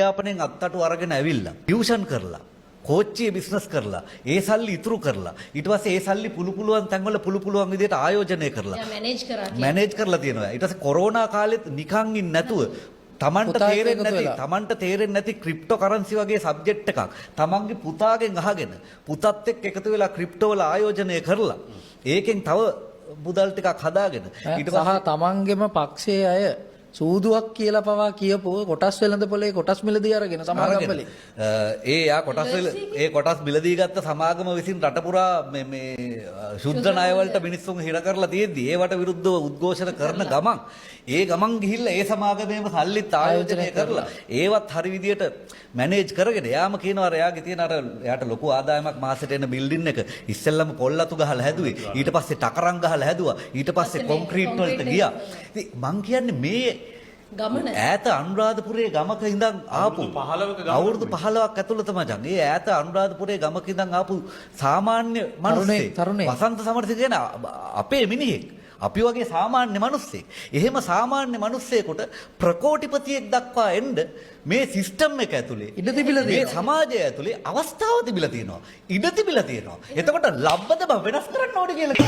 යාපනයෙන් අත්තටු අරගෙන ඇවිල්ලා ටියුෂන් කරලා කෝච්චියේ බිස්නස් කරලා ඒ සල්ලි ඉතුරු කරලා ඊට පස්සේ ඒ සල්ලි පුළු පුළුවන් තැන්වල පුළු පුළුවන් විදිහට ආයෝජනය කරලා මැනේජ් කරලා තියෙනවා. ඊට පස්සේ කොරෝනා කාලෙත් නිකන් ඉන්නේ නැතුව තමන්ට තේරෙන්නේ නැති ක්‍රිප්ටෝ කරන්සි වගේ සබ්ජෙක්ට් එකක් තමන්ගේ පුතාගෙන් අහගෙන පුතත් එක්ක එකතු වෙලා ක්‍රිප්ටෝ වල ආයෝජනය කරලා ඒකෙන් තව මුදල් ටිකක් හදාගෙන ඊට පස්සේ තමන්ගේම පක්ෂයේ අය සූදුවක් කියලා පවා කියපුව කොටස් වෙළඳ පොලේ කොටස් මිලදී අරගෙන සමාගම් වලින් ඒ කොටස් මිලදී ගත්ත සමාගම විසින් රට පුරා මේ ශුද්ධ ණය වලට මිනිස්සුන් හිර කරලා තියෙද්දි ඒවට විරුද්ධව උද්ඝෝෂණ කරන ගමන් ඒ ගමන් ගිහිල්ලා ඒ සමාගමේම සල්ලිත් ආයෝජනය කරලා ඒවත් හරි විදියට මැනේජ් කරගෙන යාම කියනවා එයාගේ තියෙන අර එයාට ලොකු ආදායමක් මාසෙට එන බිල්ඩින් එක ඉස්සෙල්ලම පොල්ලතු ගහලා හැදුවේ ඊට පස්සේ ටකරන් ගහලා හැදුවා ඊට පස්සේ කොන්ක්‍රීට් වලට ගියා. ඉතින් මං කියන්නේ මේ ගමන ඈත අනුරාධපුරයේ ගමක ඉඳන් ආපු අවුරුදු 15ක් ඇතුළත මචං. ඒ ඈත අනුරාධපුරයේ ගමක ඉඳන් ආපු සාමාන්‍ය මිනිස්සෙක් වසන්ත සමරසිංහ කියන අපේ මිනිහෙක්. අපි වගේ සාමාන්‍ය මිනිස්සෙක්. එහෙම සාමාන්‍ය මිනිස්සෙකුට ප්‍රකෝටිපතියෙක් දක්වා එන්න මේ සිස්ටම් එක ඇතුලේ ඉඩ තිබිලා තියෙනවා. මේ සමාජය ඇතුලේ අවස්ථාව තිබිලා තියෙනවා. ඉඩ තිබිලා තියෙනවා. එතකොට ලබ්බද බ වෙනස් කරන්න ඕනේ කියලා